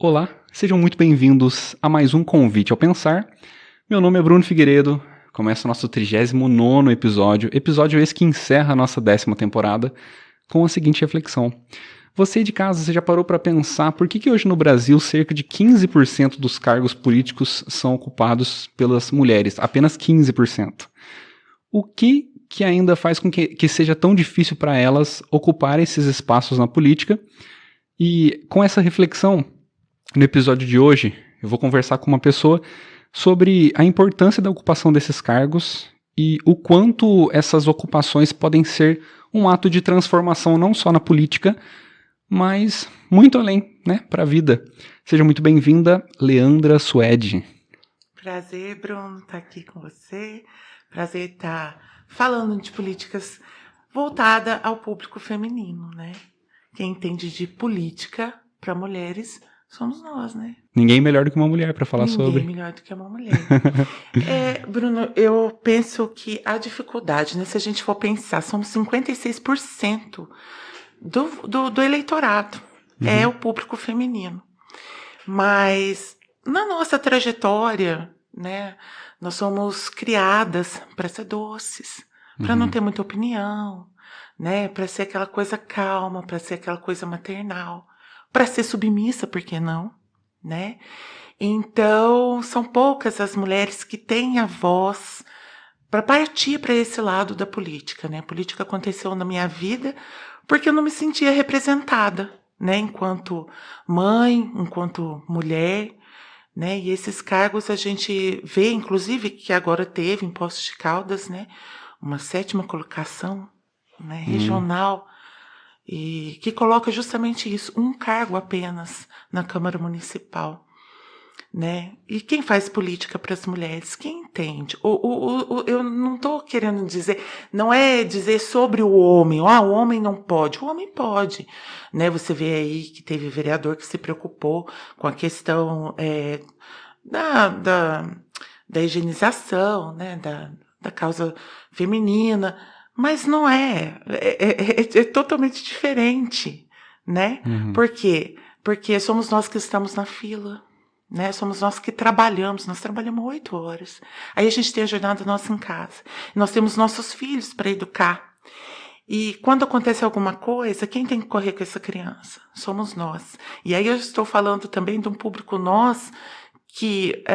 Olá, sejam muito bem-vindos a mais um Convite ao Pensar. Meu nome é Bruno Figueiredo, começa o nosso 39º episódio esse que encerra a nossa 10ª temporada, com a seguinte reflexão. Você de casa, você já parou para pensar por que hoje no Brasil cerca de 15% dos cargos políticos são ocupados pelas mulheres, apenas 15%? O que ainda faz com que seja tão difícil para elas ocuparem esses espaços na política? E com essa reflexão, no episódio de hoje, eu vou conversar com uma pessoa sobre a importância da ocupação desses cargos e o quanto essas ocupações podem ser um ato de transformação não só na política, mas muito além, né, para a vida. Seja muito bem-vinda, Leandra Suede. Prazer, Bruno, estar aqui com você. Prazer estar falando de políticas voltada ao público feminino, né? Quem entende de política para mulheres somos nós, né? Ninguém melhor do que uma mulher para falar sobre. Ninguém melhor do que uma mulher. Bruno, eu penso que a dificuldade, né? Se a gente for pensar, somos 56% do eleitorado. É o público feminino. Mas na nossa trajetória, né? Nós somos criadas para ser doces, para não ter muita opinião, né? Para ser aquela coisa calma, para ser aquela coisa maternal, para ser submissa, por que não, né? Então, são poucas as mulheres que têm a voz para partir para esse lado da política, né? A política aconteceu na minha vida porque eu não me sentia representada, né? Enquanto mãe, enquanto mulher, né? E esses cargos a gente vê, inclusive, que agora teve em Poços de Caldas, né? Uma 7ª colocação, né? Regional, e que coloca justamente isso, um cargo apenas na Câmara Municipal, né? E quem faz política para as mulheres? Quem entende? Eu não estou querendo dizer, não é dizer sobre o homem, o homem não pode, o homem pode, né? Você vê aí que teve vereador que se preocupou com a questão da higienização, né? Da causa feminina, mas não é totalmente diferente, né? Por quê? Porque somos nós que estamos na fila, né? Somos nós que trabalhamos, nós trabalhamos 8 horas. Aí a gente tem a jornada nossa em casa. Nós temos nossos filhos para educar. E quando acontece alguma coisa, quem tem que correr com essa criança? Somos nós. E aí eu estou falando também de um público nós que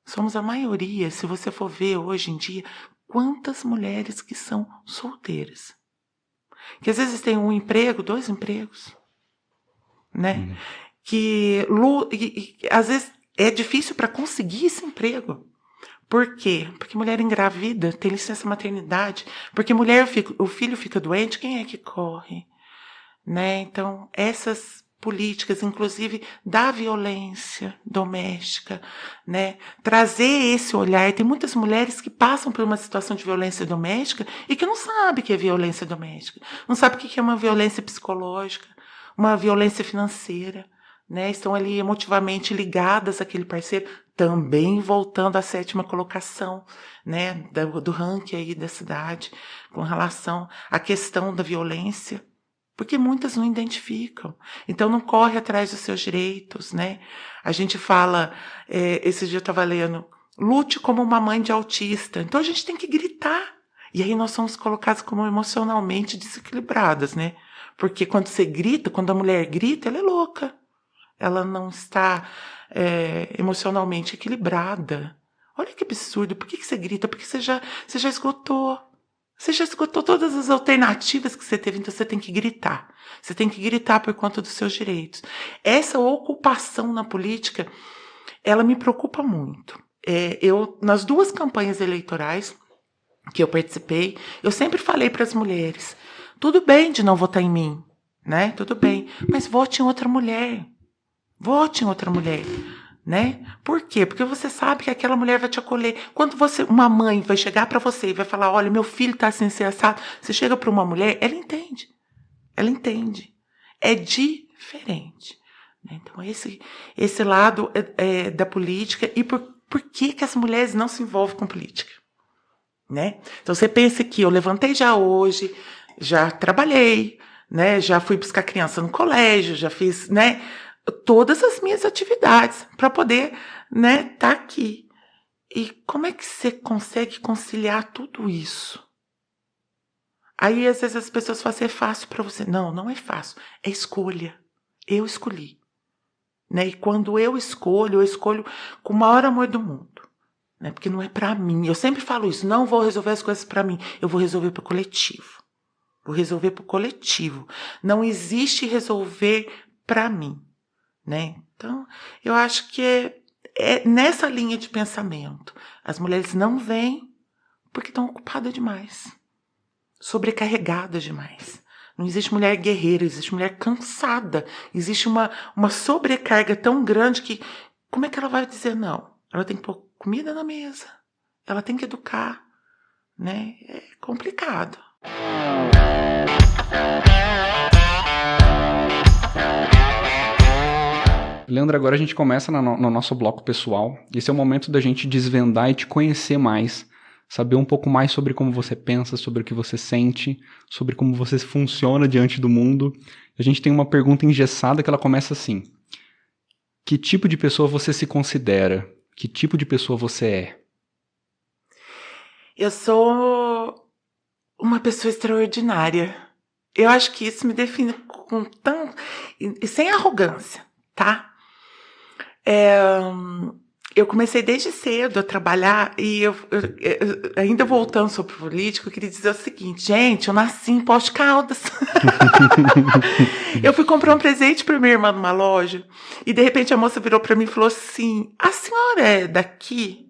somos a maioria. Se você for ver hoje em dia, quantas mulheres que são solteiras. Que às vezes têm um emprego, 2 empregos, né? Que às vezes é difícil para conseguir esse emprego. Por quê? Porque mulher engravida, tem licença maternidade, porque o filho fica doente, quem é que corre? Né? Então, essas políticas, inclusive da violência doméstica, né? Trazer esse olhar. Tem muitas mulheres que passam por uma situação de violência doméstica e que não sabem o que é violência doméstica, não sabem o que é uma violência psicológica, uma violência financeira. Né, estão ali emotivamente ligadas àquele parceiro, também voltando à 7ª colocação, né, do ranking aí da cidade, com relação à questão da violência, porque muitas não identificam, então não corre atrás dos seus direitos, né? A gente fala, esse dia eu estava lendo, lute como uma mãe de autista, então a gente tem que gritar, e aí nós somos colocados como emocionalmente desequilibradas, né? Porque quando você grita, quando a mulher grita, ela é louca. Ela não está emocionalmente equilibrada. Olha que absurdo. Por que você grita? Porque você já esgotou. Você já esgotou todas as alternativas que você teve, então você tem que gritar. Você tem que gritar por conta dos seus direitos. Essa ocupação na política, ela me preocupa muito. Nas 2 campanhas eleitorais que eu participei, eu sempre falei para as mulheres, tudo bem de não votar em mim, né? Tudo bem, mas vote em outra mulher. Vote em outra mulher, né? Por quê? Porque você sabe que aquela mulher vai te acolher. Quando uma mãe vai chegar para você e vai falar, olha, meu filho está assim, assim, assado, você chega para uma mulher, ela entende. Ela entende. É diferente. Então, esse lado da política e por que as mulheres não se envolvem com política, né? Então, você pensa que eu levantei já hoje, já trabalhei, né? Já fui buscar criança no colégio, já fiz, né? todas as minhas atividades para poder, né, tá aqui. E como é que você consegue conciliar tudo isso? Aí, às vezes, as pessoas falam assim, é fácil para você. Não, não é fácil. É escolha. Eu escolhi. Né? E quando eu escolho com o maior amor do mundo. Né? Porque não é para mim. Eu sempre falo isso. Não vou resolver as coisas para mim. Eu vou resolver para o coletivo. Vou resolver para o coletivo. Não existe resolver para mim. Né? Então, eu acho que é nessa linha de pensamento. As mulheres não vêm porque estão ocupadas demais. Sobrecarregadas demais. Não existe mulher guerreira, existe mulher cansada. Existe uma sobrecarga tão grande que como é que ela vai dizer não? Ela tem que pôr comida na mesa. Ela tem que educar. Né? É complicado. Leandra, agora a gente começa no nosso bloco pessoal. Esse é o momento da gente desvendar e te conhecer mais. Saber um pouco mais sobre como você pensa, sobre o que você sente, sobre como você funciona diante do mundo. A gente tem uma pergunta engessada que ela começa assim. Que tipo de pessoa você se considera? Que tipo de pessoa você é? Eu sou uma pessoa extraordinária. Eu acho que isso me define e sem arrogância, tá? Eu comecei desde cedo a trabalhar e eu ainda voltando sobre político, eu queria dizer o seguinte, gente, eu nasci em Poços de Caldas. Eu fui comprar um presente para minha irmã numa loja e de repente a moça virou para mim e falou assim, a senhora é daqui?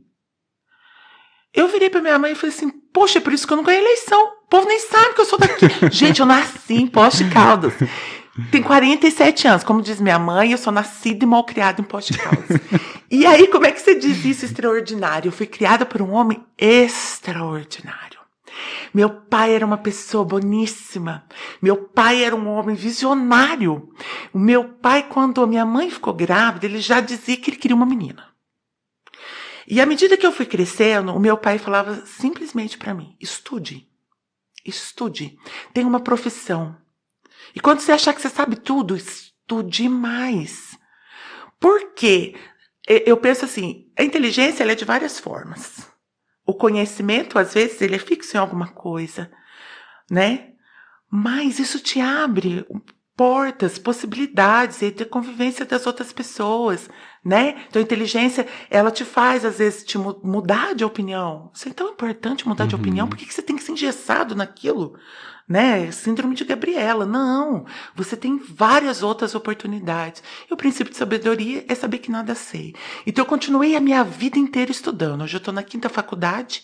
Eu virei para minha mãe e falei assim, poxa, é por isso que eu não ganhei eleição. O povo nem sabe que eu sou daqui. Gente, eu nasci em Poços de Caldas. Tem 47 anos, como diz minha mãe, eu sou nascida e mal criada em Poços de Caldas. E aí, como é que você diz isso extraordinário? Eu fui criada por um homem extraordinário. Meu pai era uma pessoa boníssima. Meu pai era um homem visionário. O meu pai, quando a minha mãe ficou grávida, ele já dizia que ele queria uma menina. E à medida que eu fui crescendo, o meu pai falava simplesmente para mim, estude, tenha uma profissão. E quando você achar que você sabe tudo, estude mais. Por quê? Eu penso assim, a inteligência ela é de várias formas. O conhecimento, às vezes, ele é fixo em alguma coisa, né? Mas isso te abre portas, possibilidades e de convivência das outras pessoas, né? Então a inteligência, ela te faz, às vezes, te mudar de opinião. Isso é tão importante mudar de opinião, por que você tem que ser engessado naquilo? Né? Síndrome de Gabriela. Não, você tem várias outras oportunidades. E o princípio de sabedoria é saber que nada sei. Então eu continuei a minha vida inteira estudando. Hoje eu estou na 5ª faculdade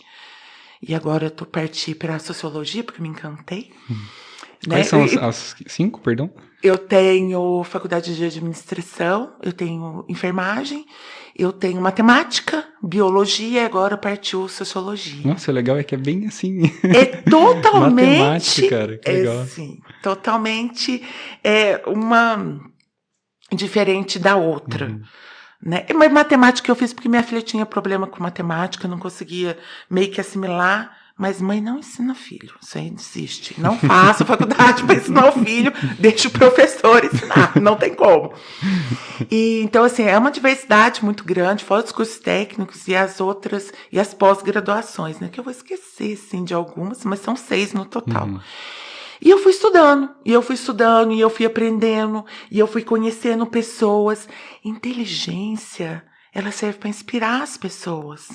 e agora eu estou partindo para a sociologia porque me encantei. Quais são as 5, perdão? Eu tenho faculdade de administração, eu tenho enfermagem, eu tenho matemática, biologia e agora partiu sociologia. Nossa, o legal é que é bem assim. É totalmente... matemática, cara, que legal. Sim, totalmente uma diferente da outra. Né? Mas matemática eu fiz porque minha filha tinha problema com matemática, eu não conseguia meio que assimilar. Mas mãe não ensina filho, isso aí desiste. Não faça faculdade para ensinar o filho, deixa o professor ensinar, não tem como. E, então, assim, é uma diversidade muito grande, fora os cursos técnicos e as outras, e as pós-graduações, né? Que eu vou esquecer, sim, de algumas, mas são 6 no total. E eu fui estudando, e eu fui aprendendo, e eu fui conhecendo pessoas. Inteligência, ela serve para inspirar as pessoas.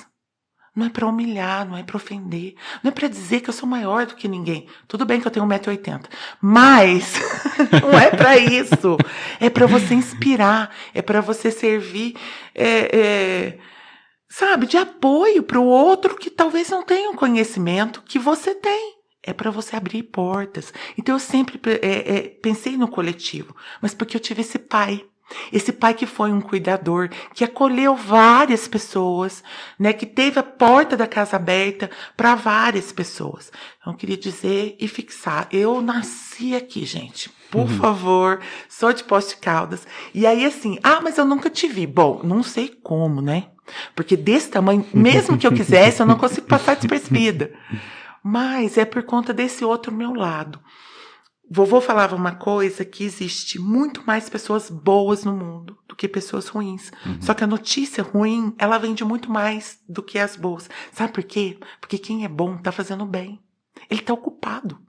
Não é para humilhar, não é para ofender, não é para dizer que eu sou maior do que ninguém. Tudo bem que eu tenho 1,80 m, mas não é para isso. É para você inspirar, é para você servir, sabe, de apoio para o outro que talvez não tenha o conhecimento que você tem. É para você abrir portas. Então eu sempre pensei no coletivo, mas porque eu tive esse pai. Esse pai que foi um cuidador, que acolheu várias pessoas, né, que teve a porta da casa aberta para várias pessoas. Então, eu queria dizer e fixar, eu nasci aqui, gente, por favor, sou de Poços de Caldas. E aí, assim, mas eu nunca te vi. Bom, não sei como, né? Porque desse tamanho, mesmo que eu quisesse, eu não consigo passar despercebida. Mas é por conta desse outro meu lado. Vovô falava uma coisa, que existe muito mais pessoas boas no mundo do que pessoas ruins. Só que a notícia ruim, ela vende muito mais do que as boas. Sabe por quê? Porque quem é bom tá fazendo bem. Ele tá ocupado.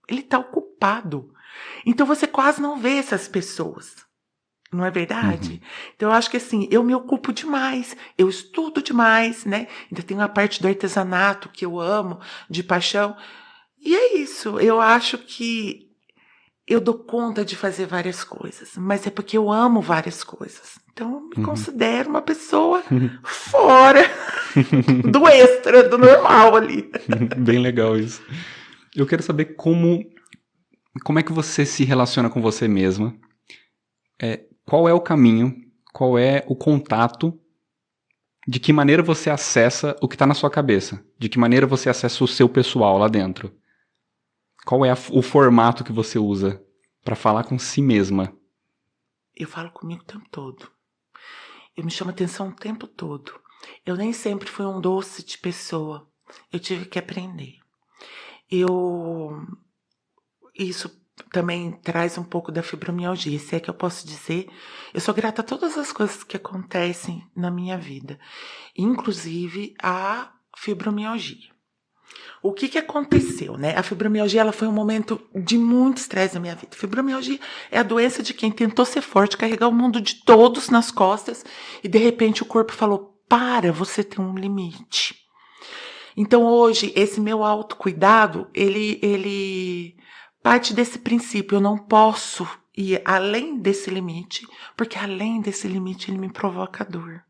Ele tá ocupado. Então você quase não vê essas pessoas. Não é verdade? Então eu acho que assim, eu me ocupo demais, eu estudo demais, né? Ainda tem uma parte do artesanato que eu amo, de paixão. E é isso, eu acho que eu dou conta de fazer várias coisas, mas é porque eu amo várias coisas. Então eu me considero uma pessoa fora do extra, do normal ali. Bem legal isso. Eu quero saber como é que você se relaciona com você mesma. Qual é o caminho, qual é o contato, de que maneira você acessa o que está na sua cabeça, de que maneira você acessa o seu pessoal lá dentro. Qual é o formato que você usa para falar com si mesma? Eu falo comigo o tempo todo. Eu me chamo atenção o tempo todo. Eu nem sempre fui um doce de pessoa. Eu tive que aprender. Isso também traz um pouco da fibromialgia, se é que eu posso dizer. Eu sou grata a todas as coisas que acontecem na minha vida, inclusive a fibromialgia. O que aconteceu, né? A fibromialgia, ela foi um momento de muito estresse na minha vida. Fibromialgia é a doença de quem tentou ser forte, carregar o mundo de todos nas costas e de repente o corpo falou, para, você tem um limite. Então hoje, esse meu autocuidado, ele parte desse princípio, eu não posso ir além desse limite, porque além desse limite ele me provoca dor.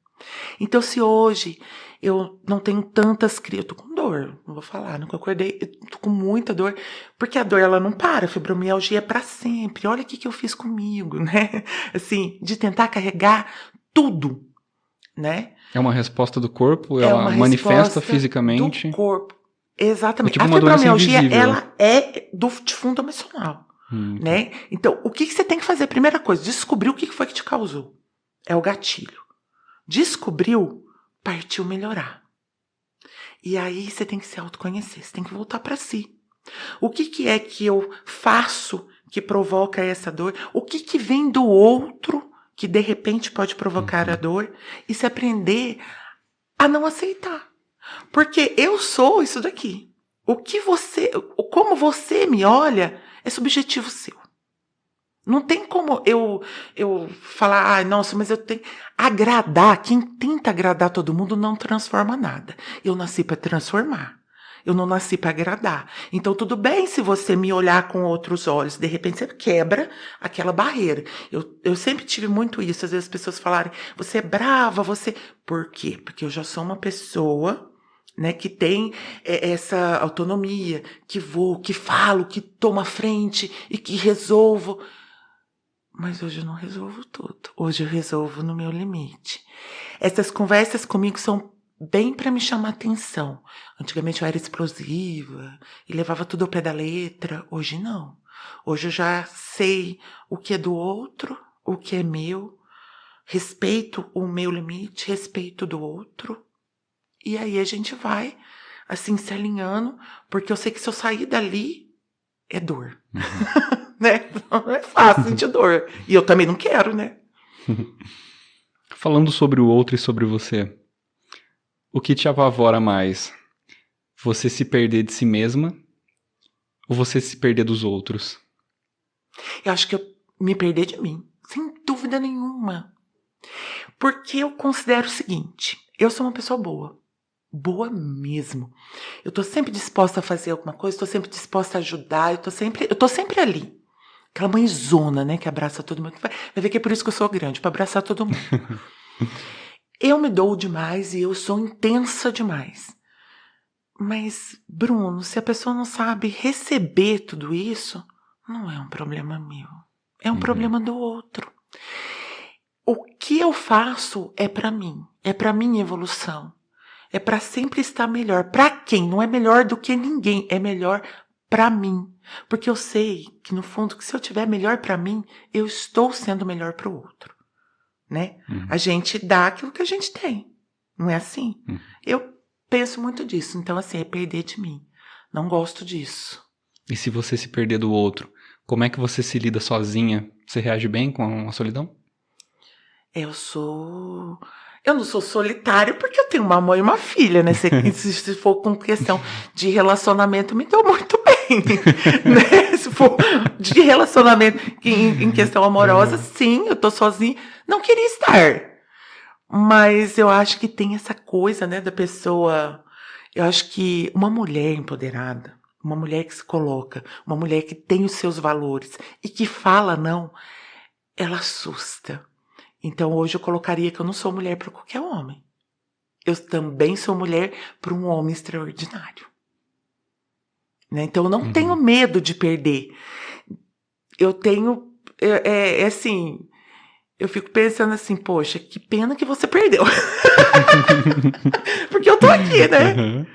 Então se hoje eu não tenho tantas crises, eu tô com dor, não vou falar, nunca acordei, eu tô com muita dor, porque a dor ela não para, a fibromialgia é para sempre, olha o que eu fiz comigo, né? Assim, de tentar carregar tudo, né? É uma resposta do corpo? Ela manifesta fisicamente? Do corpo. Exatamente. É tipo a uma fibromialgia, ela é de fundo emocional, né? Então, o que você tem que fazer? Primeira coisa, descobrir o que foi que te causou. É o gatilho. Descobriu, partiu melhorar. E aí você tem que se autoconhecer, você tem que voltar para si. O que é que eu faço que provoca essa dor? O que vem do outro que de repente pode provocar a dor? E se aprender a não aceitar. Porque eu sou isso daqui. Como você me olha, é subjetivo seu. Não tem como eu falar, nossa, mas eu tenho... Agradar, quem tenta agradar todo mundo não transforma nada. Eu nasci para transformar. Eu não nasci para agradar. Então, tudo bem se você me olhar com outros olhos. De repente, você quebra aquela barreira. Eu sempre tive muito isso. Às vezes as pessoas falarem, você é brava, você... Por quê? Porque eu já sou uma pessoa, né, que tem essa autonomia, que vou, que falo, que tomo a frente e que resolvo. Mas hoje eu não resolvo tudo. Hoje eu resolvo no meu limite. Essas conversas comigo são bem para me chamar atenção. Antigamente eu era explosiva e levava tudo ao pé da letra. Hoje não. Hoje eu já sei o que é do outro, o que é meu. Respeito o meu limite, respeito do outro. E aí a gente vai, assim, se alinhando, porque eu sei que se eu sair dali, é dor. Né? Não é fácil sentir dor. E eu também não quero, né? Falando sobre o outro e sobre você, o que te apavora mais? Você se perder de si mesma ou você se perder dos outros? Eu acho que eu me perder de mim, sem dúvida nenhuma. Porque eu considero o seguinte, eu sou uma pessoa boa. Boa mesmo. Eu tô sempre disposta a fazer alguma coisa, tô sempre disposta a ajudar, eu tô sempre ali. Aquela mãezona, né, que abraça todo mundo. Vai ver que é por isso que eu sou grande, para abraçar todo mundo. Eu me dou demais e eu sou intensa demais. Mas, Bruno, se a pessoa não sabe receber tudo isso, não é um problema meu. É um problema do outro. O que eu faço é para mim. É para minha evolução. É para sempre estar melhor. Para quem? Não é melhor do que ninguém. É melhor para mim. Porque eu sei que, no fundo, que se eu tiver melhor para mim, eu estou sendo melhor para o outro. Né? A gente dá aquilo que a gente tem. Não é assim? Eu penso muito disso. Então, assim, é perder de mim. Não gosto disso. E se você se perder do outro, Como é que você se lida sozinha? Você reage bem com a solidão? Eu não sou solitária porque eu tenho uma mãe e uma filha, né? Se for com questão de relacionamento, me deu muito bem, né? Se for de relacionamento em questão amorosa, sim, eu tô sozinha. Não queria estar. Mas eu acho que tem essa coisa, né, da pessoa... Eu acho que uma mulher empoderada, uma mulher que se coloca, uma mulher que tem os seus valores e que fala não, ela assusta. Então hoje eu colocaria que eu não sou mulher para qualquer homem. Eu também sou mulher para um homem extraordinário. Né? Então eu não tenho medo de perder. Eu tenho... assim... Eu fico pensando assim, poxa, que pena que você perdeu. Porque eu tô aqui, né? Uhum.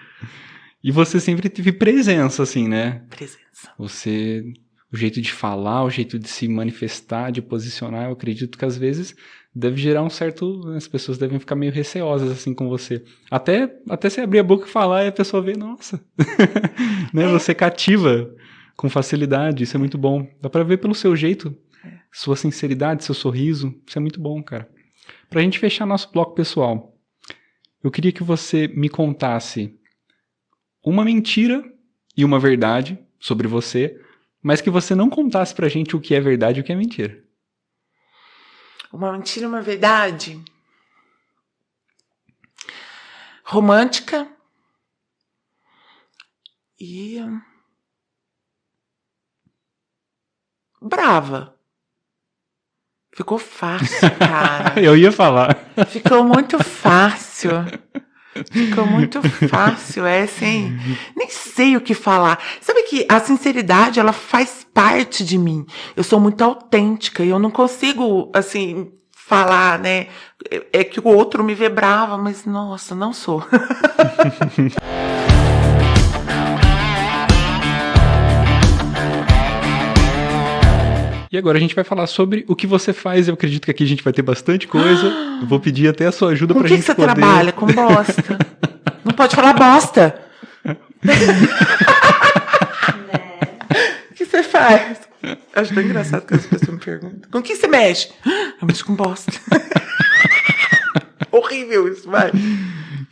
E você sempre teve presença, assim, né? Presença. Você... O jeito de falar, o jeito de se manifestar, de posicionar, eu acredito que às vezes deve gerar um certo... As pessoas devem ficar meio receosas, assim, com você. Até você abrir a boca e falar e a pessoa vê, nossa. Né? Você cativa com facilidade, isso é muito bom. Dá pra ver pelo seu jeito. Sua sinceridade, seu sorriso, isso é muito bom, cara. Pra gente fechar nosso bloco pessoal, eu queria que você me contasse uma mentira e uma verdade sobre você, mas que você não contasse pra gente o que é verdade e o que é mentira. Uma mentira e uma verdade? Romântica e... brava. Ficou fácil, cara. Eu ia falar. Ficou muito fácil. Ficou muito fácil. É assim, nem sei o que falar. Sabe que a sinceridade, ela faz parte de mim. Eu sou muito autêntica e eu não consigo, assim, falar, né? É que o outro me vê brava, mas, nossa, não sou. E agora a gente vai falar sobre o que você faz. Eu acredito que aqui a gente vai ter bastante coisa. Eu vou pedir até a sua ajuda pra gente poder... Com que você trabalha? Com bosta. Não pode falar bosta. O que você faz? Acho tão engraçado quando as pessoas me perguntam. Com que você mexe? Eu mexo com bosta. Horrível isso, vai.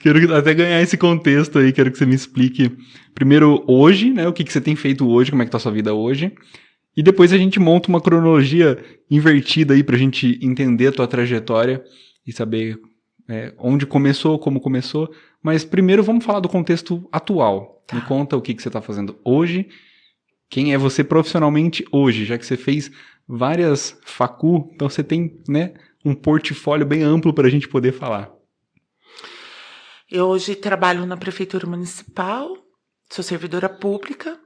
Quero até ganhar esse contexto aí. Quero que você me explique primeiro hoje, né? O que você tem feito hoje, como é que tá a sua vida hoje. E depois a gente monta uma cronologia invertida aí pra gente entender a tua trajetória e saber onde começou, como começou. Mas primeiro vamos falar do contexto atual. Tá. Me conta o que você tá fazendo hoje. Quem é você profissionalmente hoje? Já que você fez várias facu, então você tem, né, um portfólio bem amplo pra gente poder falar. Eu hoje trabalho na Prefeitura Municipal, sou servidora pública.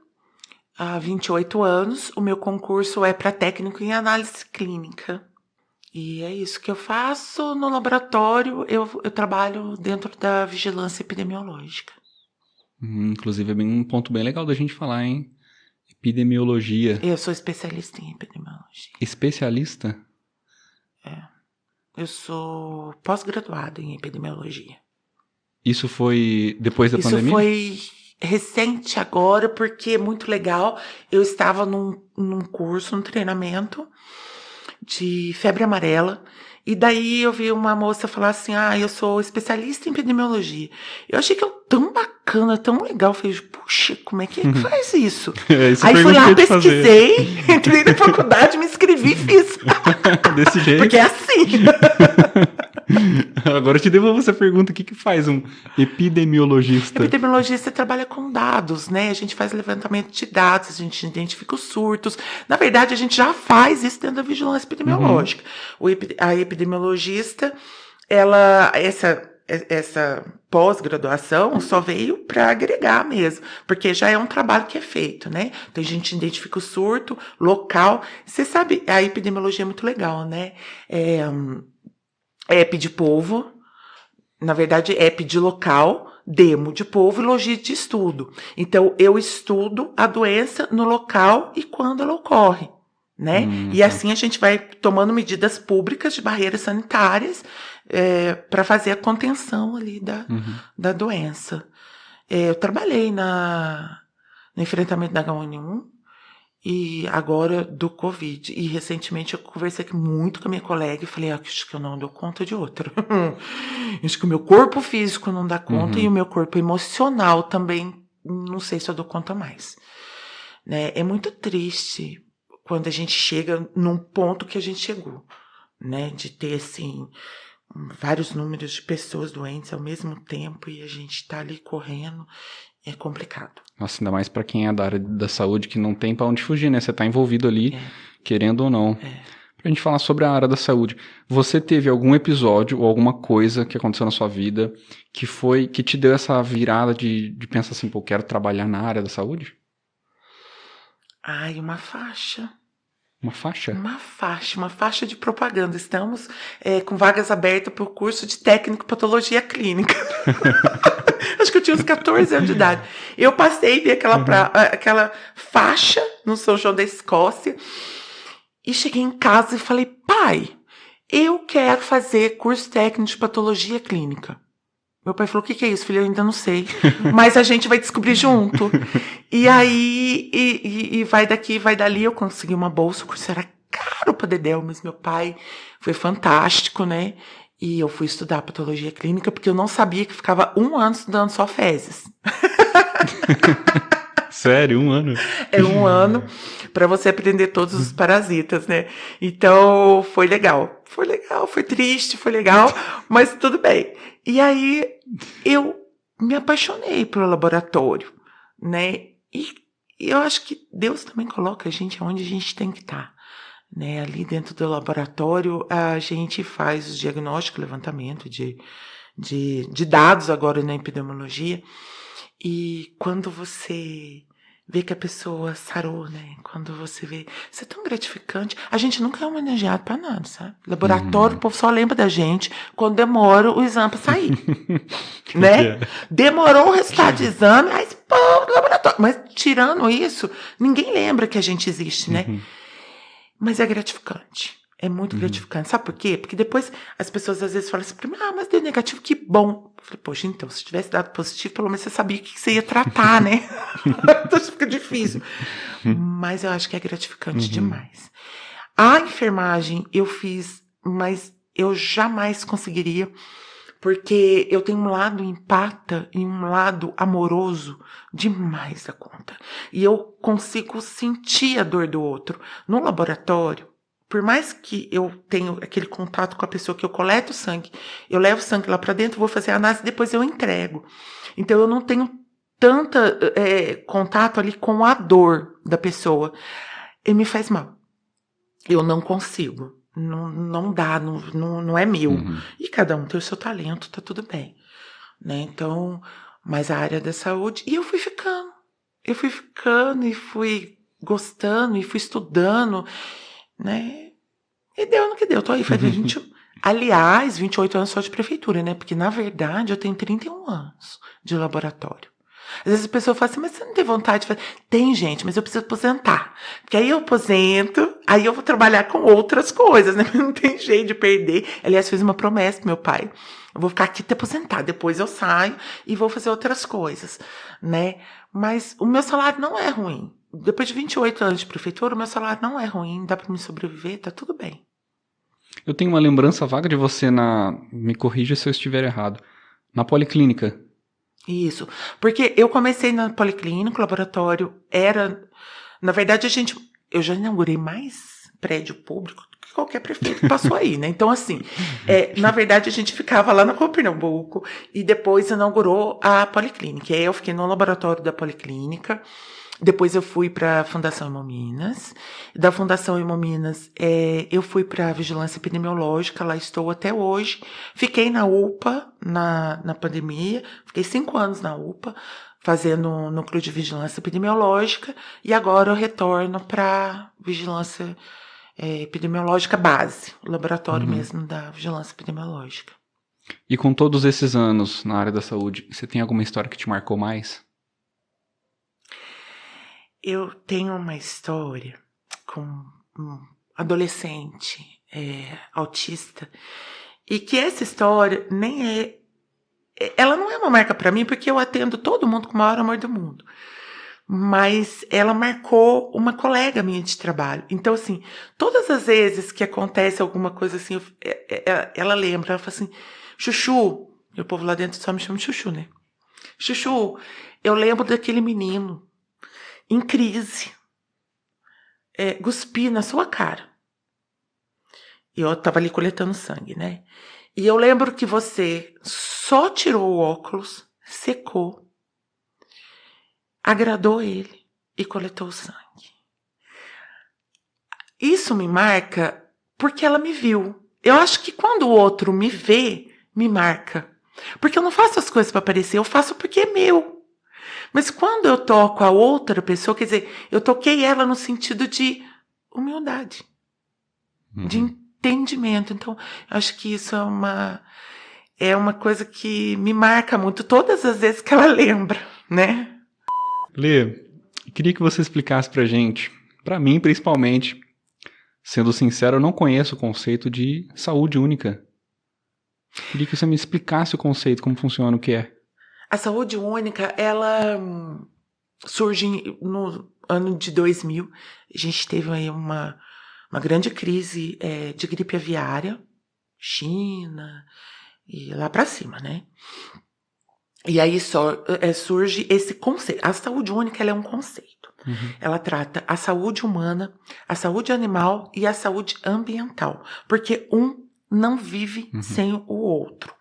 Há 28 anos, o meu concurso é para técnico em análise clínica. E é isso que eu faço. No laboratório, eu trabalho dentro da vigilância epidemiológica. Inclusive, é um ponto bem legal da gente falar, hein? Epidemiologia. Eu sou especialista em epidemiologia. Especialista? Eu sou pós-graduada em epidemiologia. Isso foi depois da pandemia? Isso foi... recente agora, porque é muito legal. Eu estava num curso, num treinamento de febre amarela, e daí eu vi uma moça falar assim, eu sou especialista em epidemiologia. Eu achei que tão bacana, tão legal. Eu falei, puxa, como é que faz isso? Aí fui lá, pesquisei, entrei na faculdade, me inscrevi e fiz. Desse jeito? Porque é assim. Agora eu te devolvo essa pergunta, o que faz um epidemiologista? Epidemiologista trabalha com dados, né? A gente faz levantamento de dados, a gente identifica os surtos. Na verdade, a gente já faz isso dentro da vigilância epidemiológica. A epidemiologista, essa pós-graduação só veio para agregar mesmo, porque já é um trabalho que é feito, né? Então a gente identifica o surto local. Você sabe, a epidemiologia é muito legal, né? EP de povo, na verdade, EP de local, demo de povo e logis de estudo. Então, eu estudo a doença no local e quando ela ocorre, né? E assim a gente vai tomando medidas públicas de barreiras sanitárias para fazer a contenção ali da doença. Eu trabalhei no enfrentamento da H1N1 e agora do Covid. E recentemente eu conversei muito com a minha colega e falei, acho que eu não dou conta de outra. Acho que o meu corpo físico não dá conta e o meu corpo emocional também, não sei se eu dou conta mais. Né? É muito triste quando a gente chega num ponto que a gente chegou, né? De ter, assim, vários números de pessoas doentes ao mesmo tempo e a gente tá ali correndo. É complicado. Nossa, ainda mais pra quem é da área da saúde, que não tem pra onde fugir, né? Você tá envolvido ali, querendo ou não. Pra gente falar sobre a área da saúde. Você teve algum episódio ou alguma coisa que aconteceu na sua vida que te deu essa virada de pensar assim, pô, quero trabalhar na área da saúde? Ai, uma faixa. Uma faixa? Uma faixa de propaganda. Estamos com vagas abertas para o curso de técnico patologia clínica. Acho que eu tinha uns 14 anos de idade. Eu passei e vi aquela faixa no São João da Escócia e cheguei em casa e falei, pai, eu quero fazer curso técnico de patologia clínica. Meu pai falou, o que é isso, filho? Eu ainda não sei. Mas a gente vai descobrir junto. E aí, e vai daqui, vai dali. Eu consegui uma bolsa, o curso era caro pra dedéu, mas meu pai foi fantástico, né? E eu fui estudar patologia clínica, porque eu não sabia que ficava 1 ano estudando só fezes. Sério, 1 ano? É 1 ano para você aprender todos os parasitas, né? Então, foi legal. Foi triste, foi legal, mas tudo bem. E aí, eu me apaixonei pelo laboratório, né? E eu acho que Deus também coloca a gente onde a gente tem que estar, né? Ali dentro do laboratório, a gente faz os diagnósticos, levantamento de dados agora na epidemiologia. E quando você vê que a pessoa sarou, né? Quando você vê... Isso é tão gratificante. A gente nunca é homenageado pra nada, sabe? Laboratório, o povo só lembra da gente quando demora o exame pra sair. Né? Demorou o resultado de exame, aí, pô, laboratório. Mas tirando isso, ninguém lembra que a gente existe, né? Mas é gratificante. É muito gratificante. Sabe por quê? Porque depois as pessoas às vezes falam assim pra mim, mas deu negativo, que bom. Eu falei, poxa, então, se tivesse dado positivo, pelo menos você sabia o que você ia tratar, né? Então fica difícil. Mas eu acho que é gratificante demais. A enfermagem eu fiz, mas eu jamais conseguiria, porque eu tenho um lado empata e um lado amoroso demais da conta. E eu consigo sentir a dor do outro. No laboratório, por mais que eu tenha aquele contato com a pessoa que eu coleto o sangue, eu levo o sangue lá para dentro, vou fazer a análise e depois eu entrego. Então eu não tenho tanta contato ali com a dor da pessoa. E me faz mal. Eu não consigo. Não dá, não é meu. E cada um tem o seu talento, tá tudo bem. Né? Então, mas a área da saúde... E eu fui ficando. E fui gostando, e fui estudando, né? E deu no que deu. Tô aí, faz 28 anos só de prefeitura, né? Porque, na verdade, eu tenho 31 anos de laboratório. Às vezes a pessoa fala assim, mas você não tem vontade de fazer? Tem, gente, mas eu preciso aposentar. Porque aí eu aposento, aí eu vou trabalhar com outras coisas, né? Não tem jeito de perder. Aliás, fiz uma promessa pro meu pai. Eu vou ficar aqui até aposentar, depois eu saio e vou fazer outras coisas, né? Mas o meu salário não é ruim. Depois de 28 anos de prefeitura, o meu salário não é ruim, dá para me sobreviver, tá tudo bem. Eu tenho uma lembrança vaga de você me corrija se eu estiver errado, na policlínica. Isso, porque eu comecei na policlínica, o laboratório era... Na verdade, eu já inaugurei mais prédio público do que qualquer prefeito que passou aí, né? Então, assim, na verdade, a gente ficava lá na Rua Pernambuco e depois inaugurou a policlínica. E aí eu fiquei no laboratório da policlínica. Depois eu fui para a Fundação Hemominas. Da Fundação Hemominas, eu fui para a Vigilância Epidemiológica, lá estou até hoje. Fiquei na UPA na pandemia, fiquei 5 anos na UPA, fazendo núcleo de vigilância epidemiológica, e agora eu retorno para vigilância epidemiológica base, o laboratório mesmo da vigilância epidemiológica. E com todos esses anos na área da saúde, você tem alguma história que te marcou mais? Eu tenho uma história com um adolescente autista, e que essa história ela não é uma marca para mim, porque eu atendo todo mundo com o maior amor do mundo. mas ela marcou uma colega minha de trabalho. Então, assim, todas as vezes que acontece alguma coisa assim, ela lembra, ela fala assim, Chuchu, e o povo lá dentro só me chama de Chuchu, né? Chuchu, eu lembro daquele menino em crise, cuspi na sua cara. E eu tava ali coletando sangue, né? E eu lembro que você só tirou o óculos, secou, agradou ele e coletou o sangue. Isso me marca porque ela me viu. Eu acho que quando o outro me vê, me marca. Porque eu não faço as coisas para aparecer, eu faço porque é meu. Mas quando eu toco a outra pessoa, quer dizer, eu toquei ela no sentido de humildade, de entendimento. Então, eu acho que isso é uma coisa que me marca muito todas as vezes que ela lembra, né? Lê, queria que você explicasse pra gente, pra mim principalmente, sendo sincero, eu não conheço o conceito de saúde única. Queria que você me explicasse o conceito, como funciona, o que é. A saúde única, ela surge no ano de 2000. A gente teve aí uma grande crise de gripe aviária, China e lá para cima, né? E aí surge esse conceito. A saúde única, ela é um conceito. Ela trata a saúde humana, a saúde animal e a saúde ambiental. Porque um não vive sem o outro.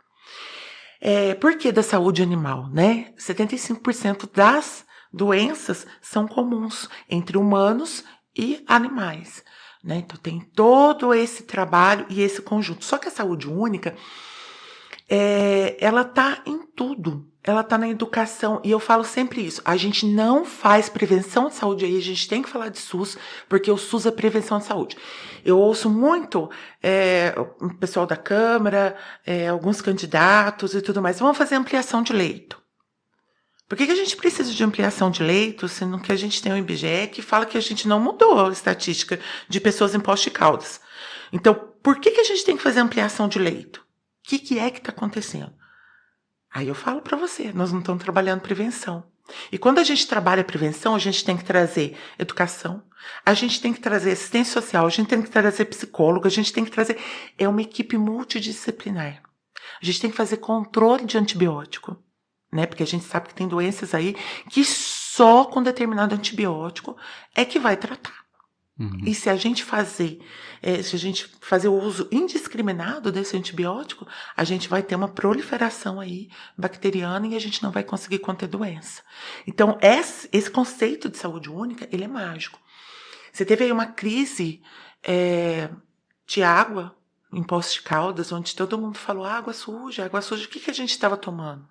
Por que da saúde animal, né? 75% das doenças são comuns entre humanos e animais, né? Então tem todo esse trabalho e esse conjunto. Só que a saúde única, ela tá em tudo. Ela tá na educação, e eu falo sempre isso, a gente não faz prevenção de saúde aí, a gente tem que falar de SUS, porque o SUS é prevenção de saúde. Eu ouço muito o pessoal da Câmara, alguns candidatos e tudo mais, vamos fazer ampliação de leito. Por que a gente precisa de ampliação de leito, sendo que a gente tem o IBGE que fala que a gente não mudou a estatística de pessoas em Poços de Caldas? Então, por que a gente tem que fazer ampliação de leito? O que é que está acontecendo? Aí eu falo para você, nós não estamos trabalhando prevenção. E quando a gente trabalha prevenção, a gente tem que trazer educação, a gente tem que trazer assistência social, a gente tem que trazer psicólogo, a gente tem que trazer... É uma equipe multidisciplinar. A gente tem que fazer controle de antibiótico, né? Porque a gente sabe que tem doenças aí que só com determinado antibiótico é que vai tratar. E se a gente fazer o uso indiscriminado desse antibiótico, a gente vai ter uma proliferação aí bacteriana e a gente não vai conseguir conter doença. Então, esse conceito de saúde única, ele é mágico. Você teve aí uma crise de água em Poços de Caldas, onde todo mundo falou água suja, água suja. O que a gente estava tomando?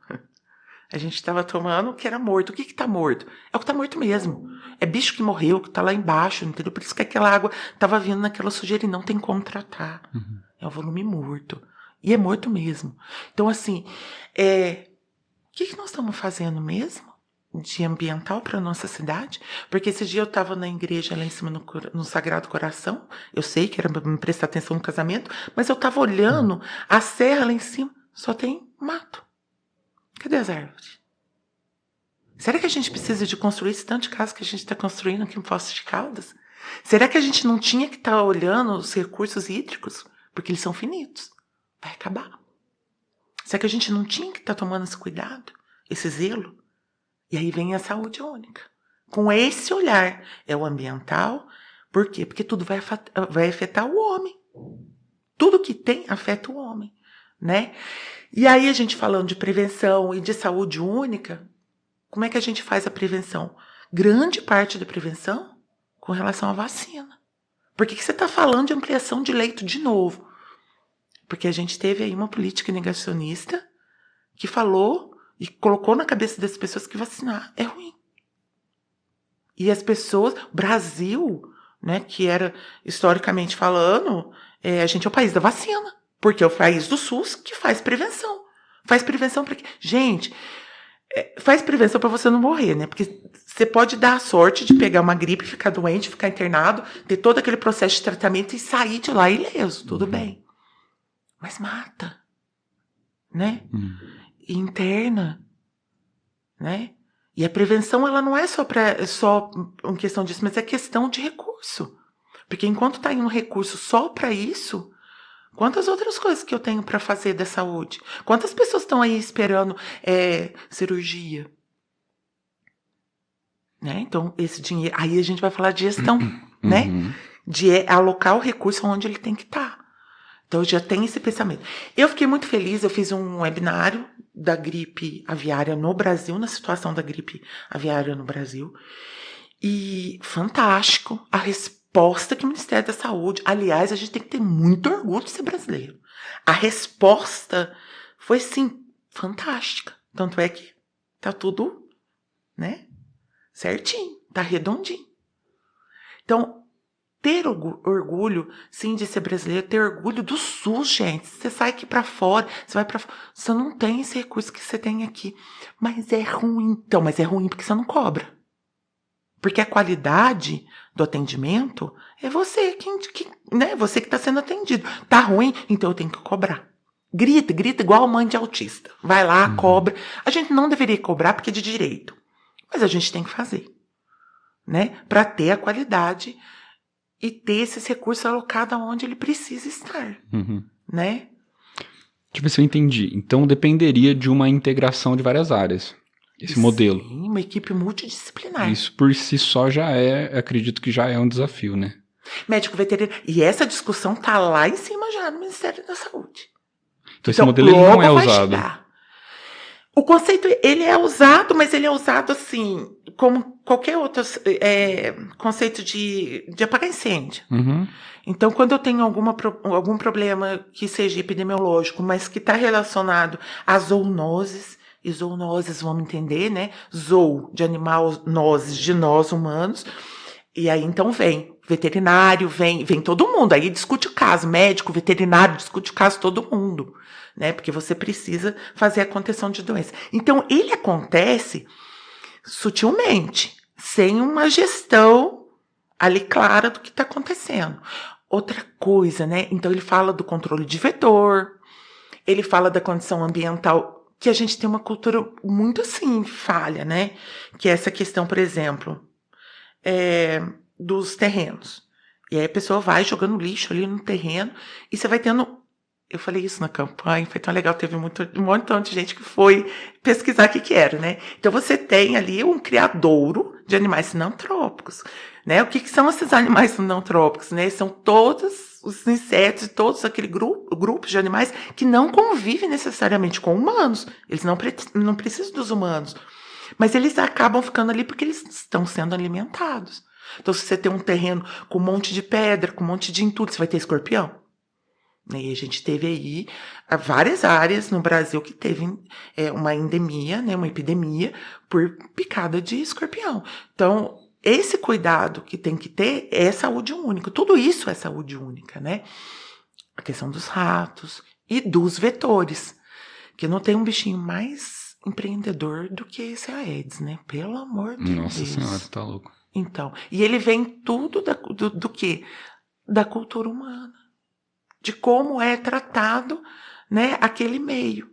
A gente estava tomando o que era morto. O que está morto? É o que está morto mesmo. É bicho que morreu, que está lá embaixo, entendeu? Por isso que aquela água estava vindo naquela sujeira e não tem como tratar. É um volume morto. E é morto mesmo. Então, assim, o que nós estamos fazendo mesmo de ambiental para a nossa cidade? Porque esse dia eu estava na igreja lá em cima no Sagrado Coração. Eu sei que era para me prestar atenção no casamento, mas eu estava olhando a serra lá em cima, só tem mato. Cadê as árvores? Será que a gente precisa de construir esse tanto de casa que a gente está construindo aqui em Poços de Caldas? Será que a gente não tinha que estar olhando os recursos hídricos? Porque eles são finitos. Vai acabar. Será que a gente não tinha que estar tomando esse cuidado? Esse zelo? E aí vem a saúde única. Com esse olhar. É o ambiental. Por quê? Porque tudo vai afetar o homem. Tudo que tem afeta o homem, né? E aí a gente falando de prevenção e de saúde única, como é que a gente faz a prevenção? Grande parte da prevenção com relação à vacina. Por que você está falando de ampliação de leito de novo? Porque a gente teve aí uma política negacionista que falou e colocou na cabeça das pessoas que vacinar é ruim. E as pessoas, o Brasil, né, que era historicamente falando, a gente é o país da vacina. Porque é o país do SUS que faz prevenção. Faz prevenção para quê? Gente, faz prevenção para você não morrer, né? Porque você pode dar a sorte de pegar uma gripe, ficar doente, ficar internado, ter todo aquele processo de tratamento e sair de lá ileso, tudo bem. Mas mata, né? E interna, né? E a prevenção, ela não é só uma questão disso, mas é questão de recurso. Porque enquanto está em um recurso só para isso, quantas outras coisas que eu tenho para fazer da saúde? Quantas pessoas estão aí esperando cirurgia? Né? Então, esse dinheiro... Aí a gente vai falar de gestão, né? De alocar o recurso onde ele tem que estar. Então, eu já tenho esse pensamento. Eu fiquei muito feliz, eu fiz um webinário da gripe aviária no Brasil, na situação da gripe aviária no Brasil. E fantástico a resposta que o Ministério da Saúde... Aliás, a gente tem que ter muito orgulho de ser brasileiro. A resposta foi, sim, fantástica. Tanto é que tá tudo, né, certinho, tá redondinho. Então, ter orgulho, sim, de ser brasileiro, ter orgulho do SUS, gente. Você sai aqui pra fora, você vai pra fora, você não tem esse recurso que você tem aqui. Mas é ruim. Então, mas é ruim porque você não cobra. Porque a qualidade do atendimento é você né? Você que está sendo atendido. Tá ruim, então eu tenho que cobrar. Grita igual a mãe de autista. Vai lá, cobra. A gente não deveria cobrar porque é de direito. Mas a gente tem que fazer, né? Para ter a qualidade e ter esses recursos alocados onde ele precisa estar, né? Deixa eu ver se eu entendi. Então dependeria de uma integração de várias áreas, esse modelo. Sim, uma equipe multidisciplinar. Isso por si só acredito que já é um desafio, né? Médico veterinário. E essa discussão tá lá em cima já no Ministério da Saúde. Então esse modelo ele não é usado. Chegar. O conceito, ele é usado, mas ele é usado assim, como qualquer outro conceito de apagar incêndio. Então, quando eu tenho algum problema que seja epidemiológico, mas que está relacionado a zoonoses, e zoonoses, vamos entender, né? Zoo, de animal, noses, de nós, humanos. E aí, então, vem veterinário, vem todo mundo. Aí discute o caso, médico, veterinário, discute o caso todo mundo, né? Porque você precisa fazer a contenção de doença. Então, ele acontece sutilmente, sem uma gestão ali clara do que está acontecendo. Outra coisa, né? Então, ele fala do controle de vetor, ele fala da condição ambiental, que a gente tem uma cultura muito assim, falha, né? Que é essa questão, por exemplo, dos terrenos. E aí a pessoa vai jogando lixo ali no terreno e você vai tendo... Eu falei isso na campanha, foi tão legal, teve um montão de gente que foi pesquisar o que era, né? Então você tem ali um criadouro de animais sinantrópicos, né? O que são esses animais sinantrópicos, né? São todos os insetos, todos aquele grupos de animais que não convivem necessariamente com humanos. Eles não precisam dos humanos. Mas eles acabam ficando ali porque eles estão sendo alimentados. Então, se você tem um terreno com um monte de pedra, com um monte de entulho, você vai ter escorpião. E a gente teve aí várias áreas no Brasil que teve uma endemia, né, uma epidemia por picada de escorpião. Então, esse cuidado que tem que ter é saúde única. Tudo isso é saúde única, né? A questão dos ratos e dos vetores. Que não tem um bichinho mais empreendedor do que esse Aedes, né? Pelo amor de Deus. Nossa Senhora, tá louco. Então, e ele vem tudo do quê? Da cultura humana. De como é tratado, né, aquele meio.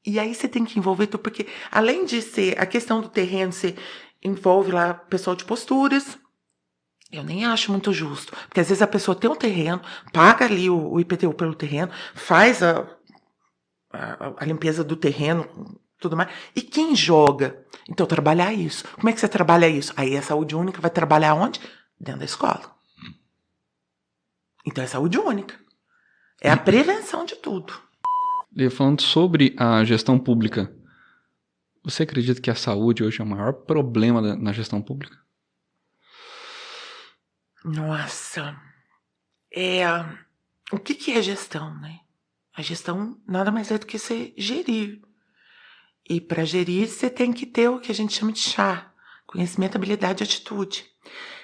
E aí você tem que envolver tudo, porque além de ser a questão do terreno, você envolve lá pessoal de posturas. Eu nem acho muito justo, porque às vezes a pessoa tem um terreno, paga ali o IPTU pelo terreno, faz a limpeza do terreno, tudo mais. E quem joga? Então, trabalhar isso. Como é que você trabalha isso? Aí a saúde única vai trabalhar onde? Dentro da escola. Então, é saúde única. É a prevenção de tudo. E falando sobre a gestão pública, você acredita que a saúde hoje é o maior problema na gestão pública? Nossa. O que é gestão, né? A gestão nada mais é do que você gerir. E para gerir, você tem que ter o que a gente chama de CHA, conhecimento, habilidade e atitude.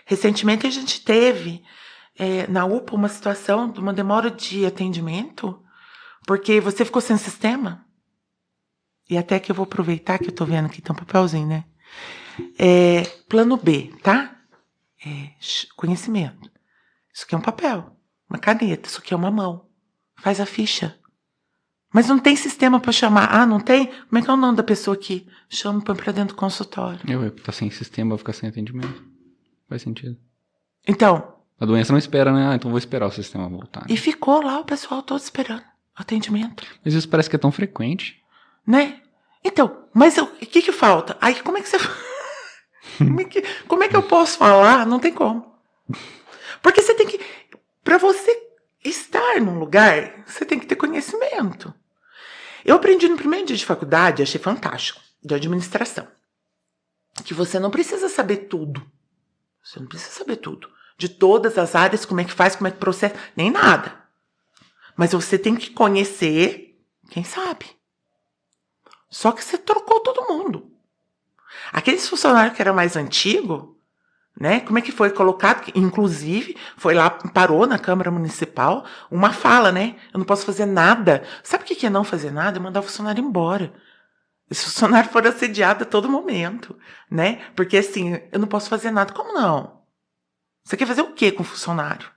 Recentemente, a gente teve na UPA uma situação de uma demora de atendimento, porque você ficou sem sistema. E até que eu vou aproveitar que eu tô vendo que tem um papelzinho, né? Plano B, tá? Conhecimento. Isso aqui é um papel, uma caneta, isso aqui é uma mão. Faz a ficha. Mas não tem sistema para chamar. Ah, não tem? Como é que é o nome da pessoa que chama e põe pra dentro do consultório? Tá sem sistema, vai ficar sem atendimento. Faz sentido. Então... A doença não espera, né? Então vou esperar o sistema voltar. Né? E ficou lá o pessoal todo esperando atendimento. Mas isso parece que é tão frequente. Né? Então, mas o que falta? Aí como é que você... como é que eu posso falar? Não tem como. Porque você tem que... Pra você estar num lugar, você tem que ter conhecimento. Eu aprendi no primeiro dia de faculdade, achei fantástico, de administração. Que você não precisa saber tudo. Você não precisa saber tudo. De todas as áreas, como é que faz, como é que processa, nem nada. Mas você tem que conhecer quem sabe. Só que você trocou todo mundo. Aqueles funcionários que era mais antigo, né? Como é que foi colocado? Inclusive, foi lá, parou na Câmara Municipal, uma fala, né? Eu não posso fazer nada. Sabe o que é não fazer nada? É mandar o funcionário embora. Esse funcionário for assediado a todo momento, né? Porque assim, eu não posso fazer nada. Como não? Você quer fazer o quê com o funcionário?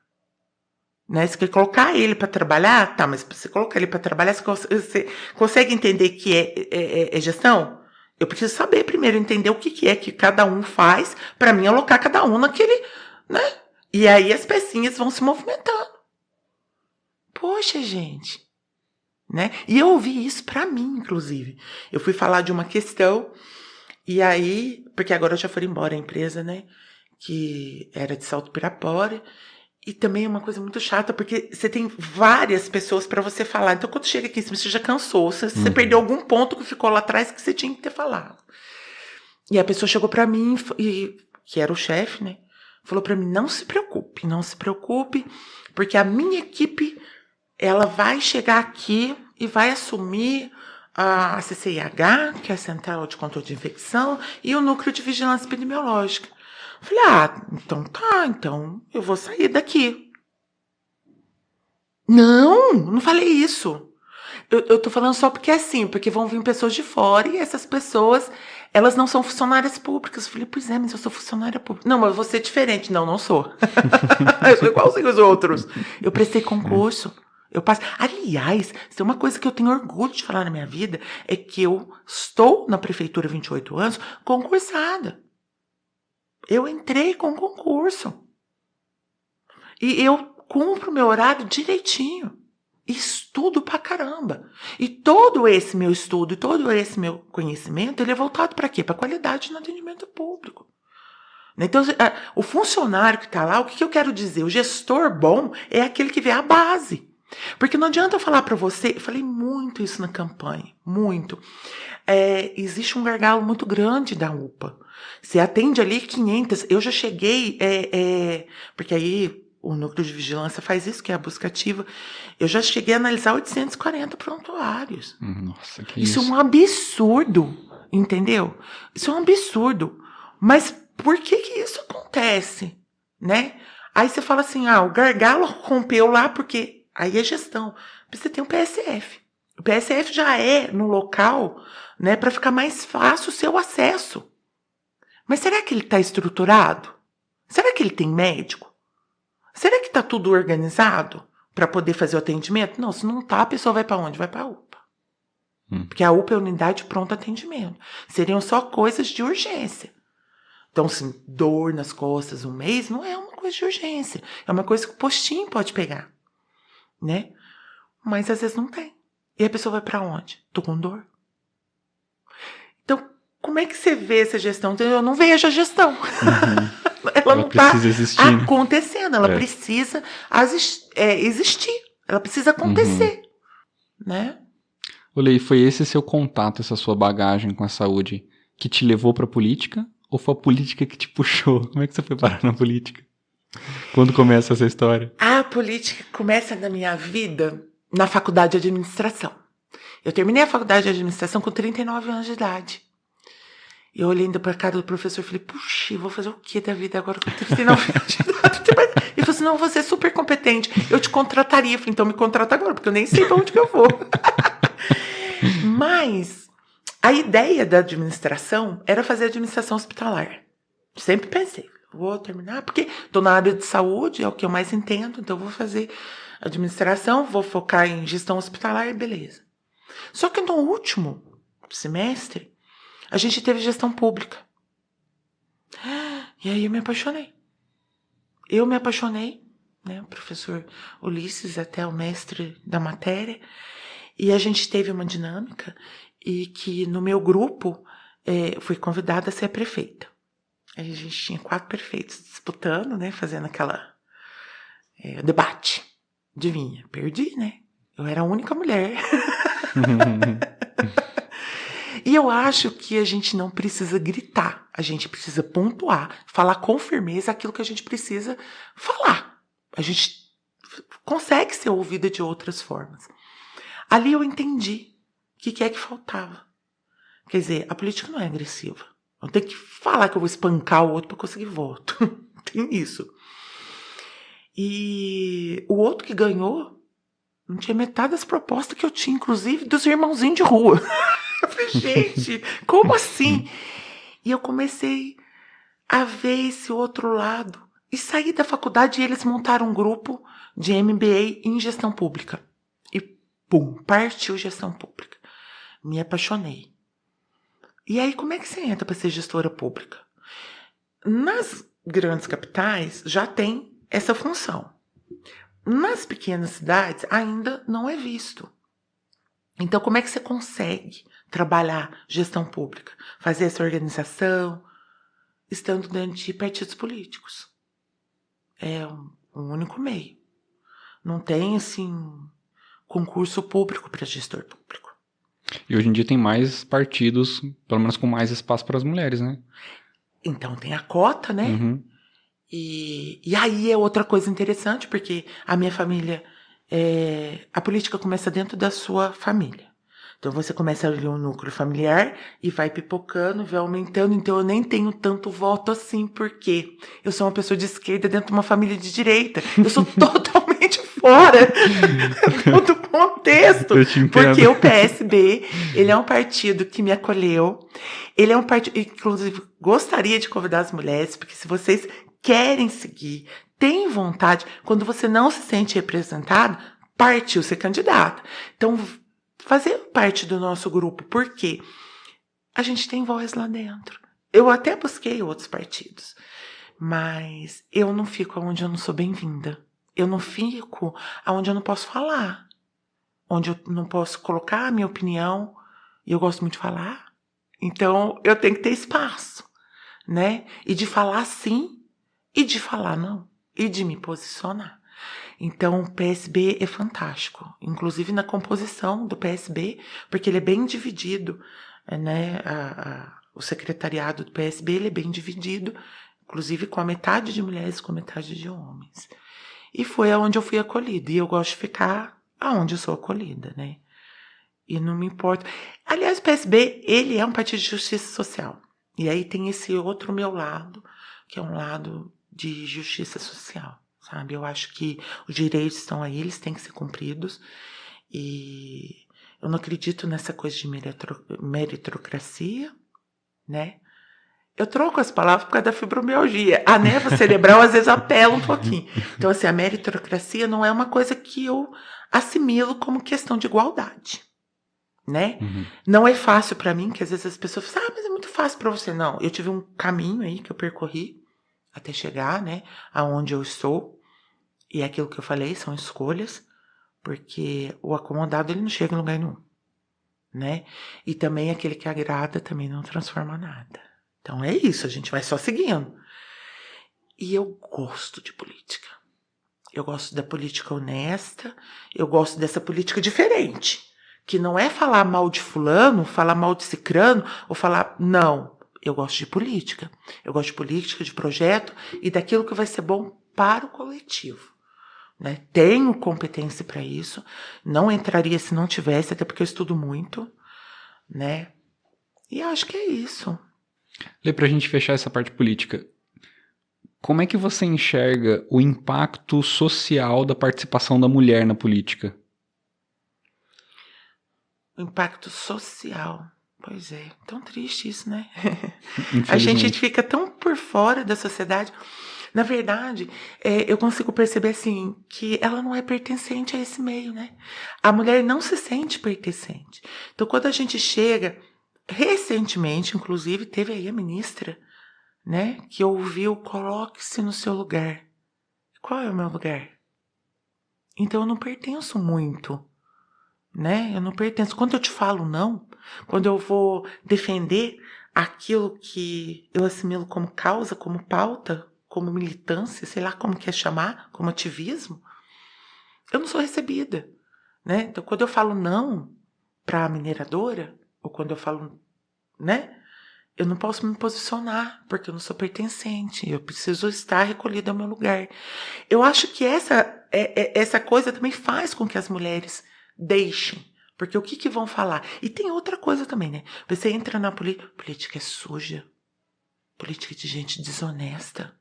Né? Você quer colocar ele para trabalhar? Tá, mas para você colocar ele para trabalhar, você consegue entender que é gestão? Eu preciso saber primeiro, entender o que é que cada um faz, para mim alocar cada um naquele, né? E aí as pecinhas vão se movimentando. Poxa, gente. Né? E eu ouvi isso para mim, inclusive. Eu fui falar de uma questão, e aí, porque agora eu já fui embora a empresa, né? Que era de Salto Pirapora, e também é uma coisa muito chata, porque você tem várias pessoas para você falar. Então, quando chega aqui, você já cansou, você perdeu algum ponto que ficou lá atrás que você tinha que ter falado. E a pessoa chegou para mim, que era o chefe, né? Falou para mim, não se preocupe, porque a minha equipe, ela vai chegar aqui e vai assumir a CCIH, que é a Central de Controle de Infecção, e o Núcleo de Vigilância Epidemiológica. Falei, então eu vou sair daqui. Não falei isso. Eu tô falando só porque é assim, porque vão vir pessoas de fora e essas pessoas, elas não são funcionárias públicas. Eu falei, pois é, mas eu sou funcionária pública. Não, mas eu vou ser diferente. Não sou. Eu sou igualzinho os outros. Eu prestei concurso. Eu passo. Aliás, se tem uma coisa que eu tenho orgulho de falar na minha vida, é que eu estou na prefeitura há 28 anos concursada. Eu entrei com concurso. E eu cumpro meu horário direitinho. Estudo pra caramba. E todo esse meu estudo, todo esse meu conhecimento, ele é voltado para quê? Para qualidade no atendimento público. Então, o funcionário que está lá, o que eu quero dizer? O gestor bom é aquele que vê a base. Porque não adianta eu falar para você, eu falei muito isso na campanha, muito. Existe um gargalo muito grande da UPA. Você atende ali 500, eu já cheguei, porque aí o núcleo de vigilância faz isso, que é a busca ativa, eu já cheguei a analisar 840 prontuários. Nossa, que isso é um absurdo, entendeu? Isso é um absurdo. Mas por que isso acontece, né? Aí você fala assim, o gargalo rompeu lá porque... Aí é gestão. Você tem um PSF. O PSF já é no local, né, para ficar mais fácil o seu acesso. Mas será que ele está estruturado? Será que ele tem médico? Será que está tudo organizado para poder fazer o atendimento? Não, se não está, a pessoa vai para onde? Vai para a UPA. Porque a UPA é a unidade de pronto atendimento. Seriam só coisas de urgência. Então, assim, dor nas costas um mês não é uma coisa de urgência. É uma coisa que o postinho pode pegar. Né? Mas às vezes não tem. E a pessoa vai para onde? Tô com dor. Então, como é que você vê essa gestão? Eu não vejo a gestão. Ela não está acontecendo. Ela precisa existir. Ela precisa acontecer. Né? Olê, foi esse seu contato, essa sua bagagem com a saúde que te levou para a política? Ou foi a política que te puxou? Como é que você foi parar na política? Quando começa essa história? A política começa na minha vida na faculdade de administração. Eu terminei a faculdade de administração com 39 anos de idade. Eu olhei ainda para a cara do professor e falei, puxa, eu vou fazer o que da vida agora com 39 anos de idade? Ele falou assim, não, você é super competente, eu te contrataria. Eu falei, então me contrata agora, porque eu nem sei para onde que eu vou. Mas a ideia da administração era fazer administração hospitalar. Sempre pensei. Vou terminar, porque estou na área de saúde, é o que eu mais entendo, então vou fazer administração, vou focar em gestão hospitalar, beleza. Só que no último semestre, a gente teve gestão pública. E aí eu me apaixonei. Né? O professor Ulisses, até o mestre da matéria. E a gente teve uma dinâmica e que no meu grupo fui convidada a ser a prefeita. Aí a gente tinha 4 prefeitos disputando, né? Fazendo aquela debate. Adivinha? Perdi, né? Eu era a única mulher. E eu acho que a gente não precisa gritar, a gente precisa pontuar, falar com firmeza aquilo que a gente precisa falar. A gente consegue ser ouvida de outras formas. Ali eu entendi o que é que faltava. Quer dizer, a política não é agressiva. Não tem que falar que eu vou espancar o outro para conseguir voto. Tem isso. E o outro que ganhou não tinha metade das propostas que eu tinha, inclusive dos irmãozinhos de rua. Eu falei, gente, como assim? E eu comecei a ver esse outro lado. E saí da faculdade e eles montaram um grupo de MBA em gestão pública. E pum, partiu gestão pública. Me apaixonei. E aí, como é que você entra para ser gestora pública? Nas grandes capitais já tem essa função. Nas pequenas cidades ainda não é visto. Então, como é que você consegue trabalhar gestão pública? Fazer essa organização, estando dentro de partidos políticos. É um único meio. Não tem, assim, concurso público para gestor público. E hoje em dia tem mais partidos, pelo menos com mais espaço para as mulheres, né? Então, tem a cota, né? Uhum. E aí é outra coisa interessante, porque a minha família... a política começa dentro da sua família. Então você começa ali um núcleo familiar e vai pipocando, vai aumentando. Então eu nem tenho tanto voto assim, porque eu sou uma pessoa de esquerda dentro de uma família de direita. Eu sou totalmente fora do contexto. Eu te entendo. Porque o PSB, ele é um partido que me acolheu. Ele é um partido, inclusive, gostaria de convidar as mulheres, porque se vocês querem seguir, têm vontade, quando você não se sente representado, partiu ser candidato. Então, fazer parte do nosso grupo, porque a gente tem voz lá dentro. Eu até busquei outros partidos, mas eu não fico onde eu não sou bem-vinda. Eu não fico onde eu não posso falar, onde eu não posso colocar a minha opinião, e eu gosto muito de falar. Então, eu tenho que ter espaço, né? E de falar sim, e de falar não, e de me posicionar. Então, o PSB é fantástico, inclusive na composição do PSB, porque ele é bem dividido, né? O secretariado do PSB ele é bem dividido, inclusive com a metade de mulheres, com a metade de homens. E foi aonde eu fui acolhida, e eu gosto de ficar aonde eu sou acolhida, né? E não me importa. Aliás, o PSB, ele é um partido de justiça social. E aí tem esse outro meu lado, que é um lado de justiça social, sabe? Eu acho que os direitos estão aí, eles têm que ser cumpridos. E eu não acredito nessa coisa de meritocracia, né? Eu troco as palavras por causa da fibromialgia. A névoa cerebral, às vezes, apela um pouquinho. Então, assim, a meritocracia não é uma coisa que eu assimilo como questão de igualdade, né? Uhum. Não é fácil para mim, que às vezes as pessoas falam, mas é muito fácil para você. Não, eu tive um caminho aí que eu percorri até chegar, né, aonde eu estou. E é aquilo que eu falei, são escolhas, porque o acomodado, ele não chega em lugar nenhum, né? E também aquele que agrada também não transforma nada. Então é isso, a gente vai só seguindo. E eu gosto de política. Eu gosto da política honesta, eu gosto dessa política diferente, que não é falar mal de fulano, falar mal de cicrano, ou falar... Não, eu gosto de política. Eu gosto de política, de projeto e daquilo que vai ser bom para o coletivo, né? Tenho competência para isso. Não entraria se não tivesse, até porque eu estudo muito, né? E acho que é isso. Lê, pra gente fechar essa parte política, como é que você enxerga o impacto social da participação da mulher na política? O impacto social. Pois é, tão triste isso, né? A gente fica tão por fora da sociedade. Na verdade, eu consigo perceber assim que ela não é pertencente a esse meio, né? A mulher não se sente pertencente. Então, quando a gente chega, recentemente, inclusive, teve aí a ministra, né, que ouviu, coloque-se no seu lugar. Qual é o meu lugar? Então, eu não pertenço muito, né? Eu não pertenço. Quando eu te falo não, quando eu vou defender aquilo que eu assimilo como causa, como pauta, como militância, sei lá como quer chamar, como ativismo, eu não sou recebida, né? Então, quando eu falo não para a mineradora, ou quando eu falo, né? Eu não posso me posicionar, porque eu não sou pertencente. Eu preciso estar recolhida ao meu lugar. Eu acho que essa coisa também faz com que as mulheres deixem. Porque o que vão falar? E tem outra coisa também, né? Você entra na política. Política é suja. Política é de gente desonesta.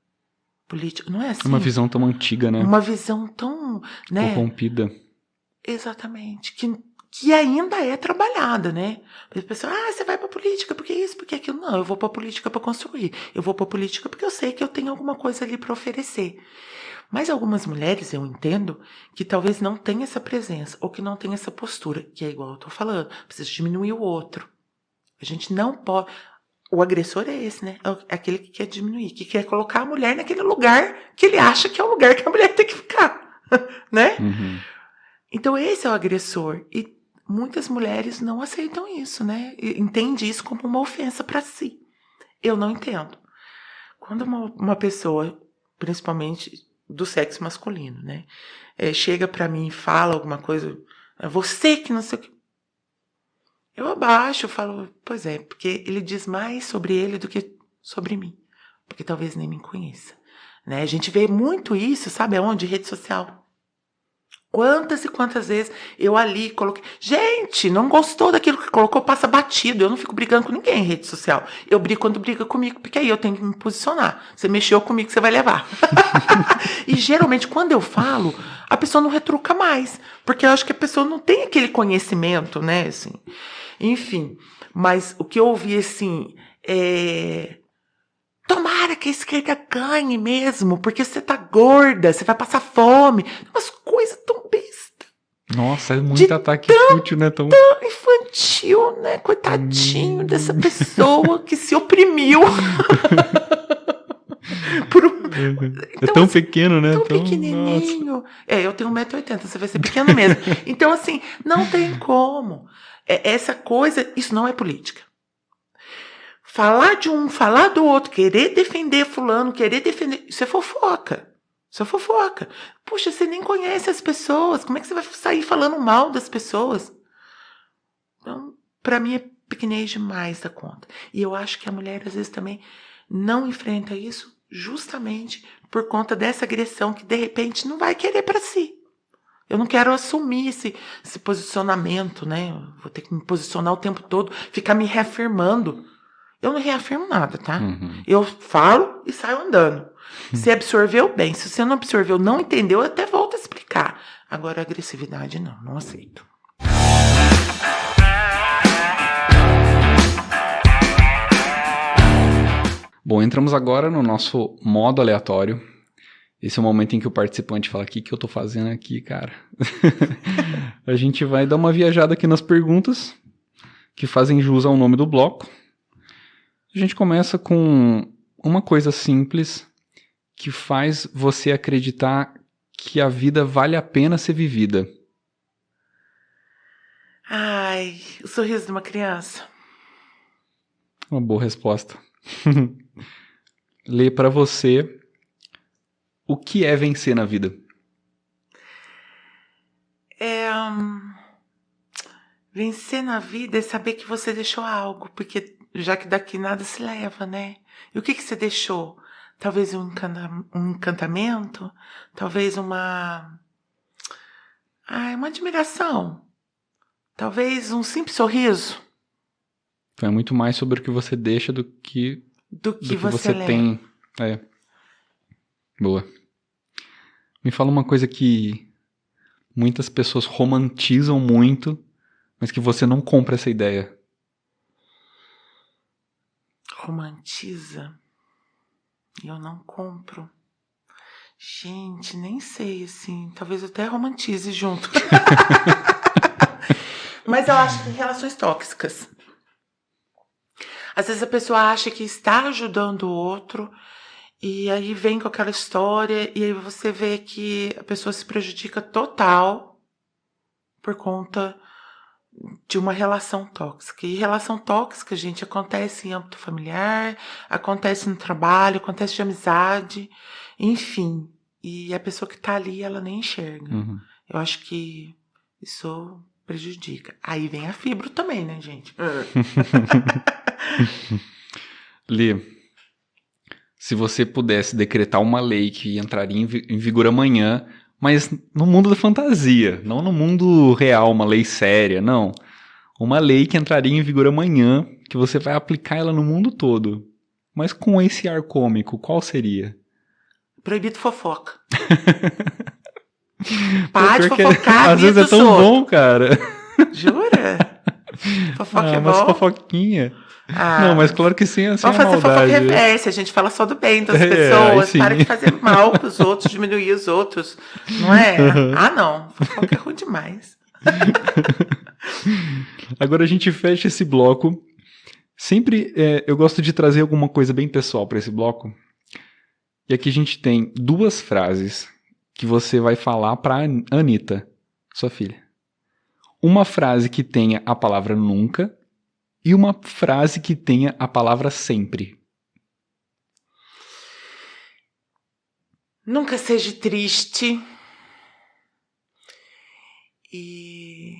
Política. Não é assim? Uma visão tão antiga, né? Uma visão tão, né? Corrompida. Exatamente. Que ainda é trabalhada, né? A pessoa, você vai pra política, porque isso, porque aquilo. Não, eu vou pra política para construir. Eu vou pra política porque eu sei que eu tenho alguma coisa ali para oferecer. Mas algumas mulheres, eu entendo, que talvez não tenham essa presença, ou que não tenham essa postura, que é igual eu tô falando, precisa diminuir o outro. A gente não pode... O agressor é esse, né? É aquele que quer diminuir, que quer colocar a mulher naquele lugar que ele acha que é o lugar que a mulher tem que ficar, né? Uhum. Então esse é o agressor. E muitas mulheres não aceitam isso, né? Entende isso como uma ofensa para si. Eu não entendo. Quando uma pessoa, principalmente do sexo masculino, né, chega para mim e fala alguma coisa, você que não sei o que, eu abaixo, eu falo, pois é, porque ele diz mais sobre ele do que sobre mim, porque talvez nem me conheça, né? A gente vê muito isso, sabe aonde? Rede social. Quantas e quantas vezes eu ali coloquei... Gente, não gostou daquilo que colocou, passa batido. Eu não fico brigando com ninguém em rede social. Eu brigo quando briga comigo, porque aí eu tenho que me posicionar. Você mexeu comigo, você vai levar. E geralmente, quando eu falo, a pessoa não retruca mais. Porque eu acho que a pessoa não tem aquele conhecimento, né? Assim. Enfim, mas o que eu ouvi, assim, tomara que a esquerda ganhe mesmo, porque você tá gorda, você vai passar fome. Umas coisas tão besta. Nossa, é muito ataque fútil, né? Tão infantil, né? Coitadinho dessa pessoa que se oprimiu. É tão pequeno, né? Tão pequenininho. Nossa. Eu tenho 1,80m, você vai ser pequeno mesmo. Então, assim, não tem como. Essa coisa, isso não é política. Falar de um, falar do outro, querer defender fulano, querer defender... Isso é fofoca. Isso é fofoca. Puxa, você nem conhece as pessoas. Como é que você vai sair falando mal das pessoas? Então, pra mim é pequenez demais da conta. E eu acho que a mulher, às vezes, também não enfrenta isso justamente por conta dessa agressão que, de repente, não vai querer pra si. Eu não quero assumir esse posicionamento, né? Eu vou ter que me posicionar o tempo todo, ficar me reafirmando. Eu não reafirmo nada, tá? Uhum. Eu falo e saio andando. Se absorveu, bem. Se você não absorveu, não entendeu, eu até volto a explicar. Agora, agressividade, não aceito. Bom, entramos agora no nosso modo aleatório. Esse é o momento em que o participante fala, o que eu tô fazendo aqui, cara? A gente vai dar uma viajada aqui nas perguntas que fazem jus ao nome do bloco. A gente começa com uma coisa simples que faz você acreditar que a vida vale a pena ser vivida. Ai, o sorriso de uma criança. Uma boa resposta. Lê para você o que é vencer na vida. Vencer na vida é saber que você deixou algo, porque já que daqui nada se leva, né? E o que você deixou? Talvez um encantamento? Talvez uma admiração? Talvez um simples sorriso? Então é muito mais sobre o que você deixa do que você tem. Boa. Me fala uma coisa que muitas pessoas romantizam muito, mas que você não compra essa ideia. Romantiza? Eu não compro. Gente, nem sei, assim, talvez eu até romantize junto. Mas eu acho que relações tóxicas. Às vezes a pessoa acha que está ajudando o outro e aí vem com aquela história e aí você vê que a pessoa se prejudica total por conta de uma relação tóxica. E relação tóxica, gente, acontece em âmbito familiar, acontece no trabalho, acontece de amizade, enfim. E a pessoa que tá ali, ela nem enxerga. Uhum. Eu acho que isso prejudica. Aí vem a fibra também, né, gente? Lê, se você pudesse decretar uma lei que entraria em vigor amanhã, mas no mundo da fantasia, não no mundo real, uma lei séria, não. Uma lei que entraria em vigor amanhã, que você vai aplicar ela no mundo todo. Mas com esse ar cômico, qual seria? Proibido fofoca. Para de Porque fofocar, às vezes é tão bom, cara. Jura? Fofoca é bom? Mas fofoquinha. Não, mas claro que sim, assim vamos é fazer fofoca maldade. reversa, a gente fala só do bem das pessoas, sim. para de fazer mal pros outros, diminuir os outros, não é? Ah, não, fofoca é ruim demais. Agora a gente fecha esse bloco. Sempre eu gosto de trazer alguma coisa bem pessoal para esse bloco. E aqui a gente tem 2 frases que você vai falar para Anitta, sua filha. Uma frase que tenha a palavra nunca e uma frase que tenha a palavra sempre. Nunca seja triste e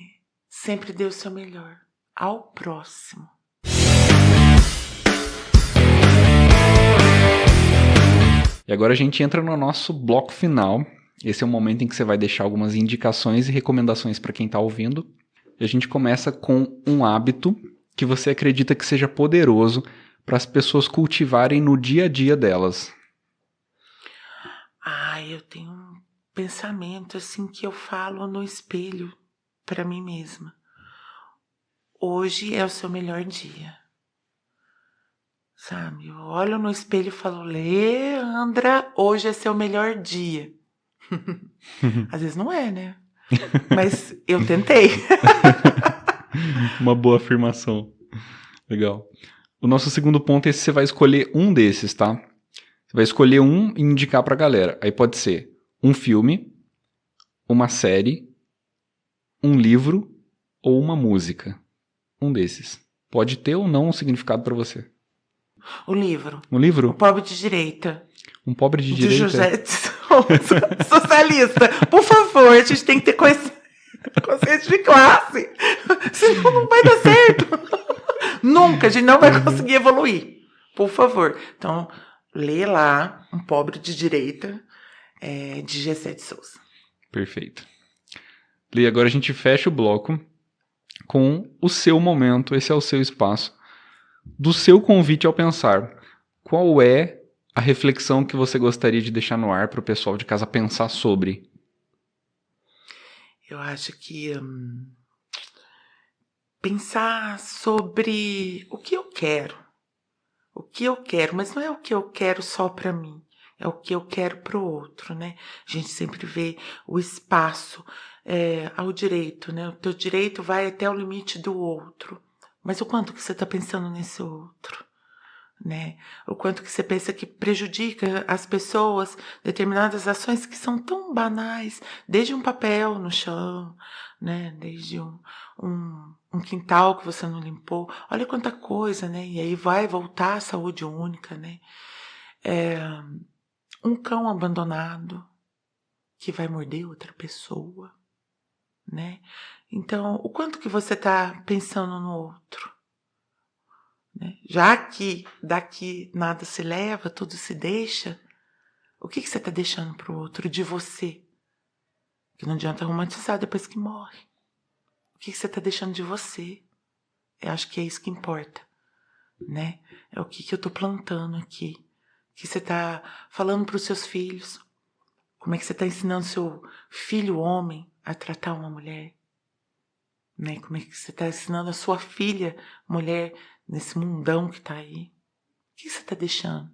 sempre dê o seu melhor ao próximo. E agora a gente entra no nosso bloco final. Esse é o momento em que você vai deixar algumas indicações e recomendações para quem está ouvindo. E a gente começa com um hábito que você acredita que seja poderoso para as pessoas cultivarem no dia a dia delas. Eu tenho um pensamento assim que eu falo no espelho para mim mesma. Hoje é o seu melhor dia. Sabe, eu olho no espelho e falo, Leandra, hoje é seu melhor dia. Às vezes não é, né? Mas eu tentei. Uma boa afirmação. Legal. O nosso segundo ponto é se você vai escolher um desses, tá? Você vai escolher um e indicar pra galera. Aí pode ser um filme, uma série, um livro ou uma música. Um desses. Pode ter ou não um significado pra você. O livro. Um livro? O Pobre de Direita. Um Pobre de Direita? De José de Souza. Socialista. Por favor, a gente tem que ter consciência de classe. Senão não vai dar certo. Nunca, a gente não vai conseguir evoluir. Por favor. Então, lê lá Um Pobre de Direita, de José de Souza. Perfeito. Lê, agora a gente fecha o bloco com o seu momento, esse é o seu espaço, do seu convite ao pensar. Qual é a reflexão que você gostaria de deixar no ar para o pessoal de casa pensar sobre? Eu acho que pensar sobre o que eu quero. O que eu quero, mas não é o que eu quero só para mim. É o que eu quero para o outro, né? A gente sempre vê o espaço ao direito, né? O teu direito vai até o limite do outro. Mas o quanto que você está pensando nesse outro, né? O quanto que você pensa que prejudica as pessoas, determinadas ações que são tão banais, desde um papel no chão, né? Desde um quintal que você não limpou. Olha quanta coisa, né? E aí vai voltar a saúde única, né? Um cão abandonado que vai morder outra pessoa, né? Então, o quanto que você está pensando no outro? Né? Já que daqui nada se leva, tudo se deixa, o que você está deixando para o outro de você? Que não adianta romantizar depois que morre. O que você está deixando de você? Eu acho que é isso que importa, né? É o que eu estou plantando aqui. O que você está falando para os seus filhos? Como é que você está ensinando seu filho homem a tratar uma mulher? Né? Como é que você está ensinando a sua filha mulher nesse mundão que está aí? O que você está deixando?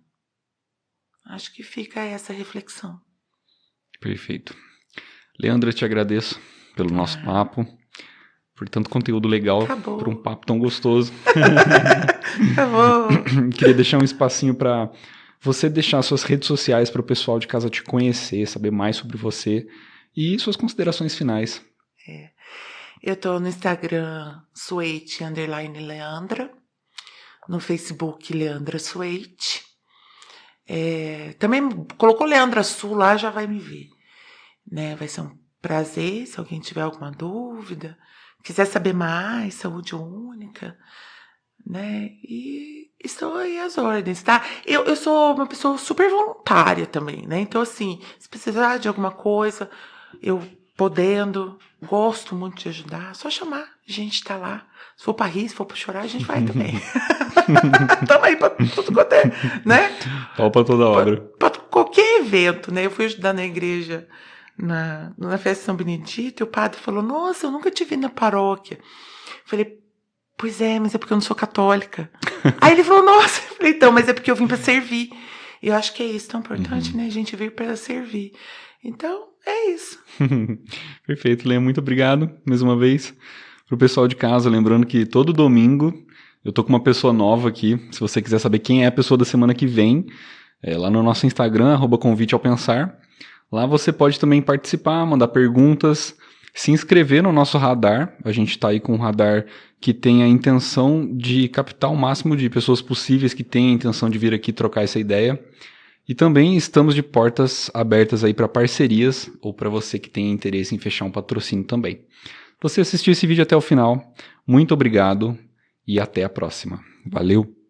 Acho que fica essa reflexão. Perfeito. Leandra, eu te agradeço pelo nosso papo, por tanto conteúdo legal, por um papo tão gostoso. Acabou. Queria deixar um espacinho para você deixar suas redes sociais para o pessoal de casa te conhecer, saber mais sobre você e suas considerações finais. Eu tô no Instagram, Suete_Leandra, no Facebook, Leandra Suete. Também colocou Leandra Sul lá, já vai me ver. Né? Vai ser um prazer, se alguém tiver alguma dúvida, quiser saber mais, saúde única, né? E estou aí às ordens, tá? Eu sou uma pessoa super voluntária também, né? Então, assim, se precisar de alguma coisa, eu podendo, gosto muito de ajudar, só chamar, a gente tá lá. Se for pra rir, se for pra chorar, a gente vai também. Tamo aí pra tudo quanto é, né? Pau pra toda obra. Pra qualquer evento, né? Eu fui ajudar na igreja, na festa de São Benedito, e o padre falou, nossa, eu nunca te vi na paróquia. Falei, pois é, mas é porque eu não sou católica. Aí ele falou, nossa, eu falei, então, mas é porque eu vim pra servir. E eu acho que é isso, tão importante, né? A gente vir para servir. Então, é isso. Perfeito, Lê, muito obrigado, mais uma vez. Pro pessoal de casa, lembrando que todo domingo eu tô com uma pessoa nova aqui. Se você quiser saber quem é a pessoa da semana que vem, lá no nosso Instagram, @conviteaopensar. Lá você pode também participar, mandar perguntas, se inscrever no nosso radar. A gente está aí com um radar que tem a intenção de captar o máximo de pessoas possíveis que têm a intenção de vir aqui trocar essa ideia. E também estamos de portas abertas aí para parcerias ou para você que tem interesse em fechar um patrocínio também. Você assistiu esse vídeo até o final, muito obrigado e até a próxima. Valeu!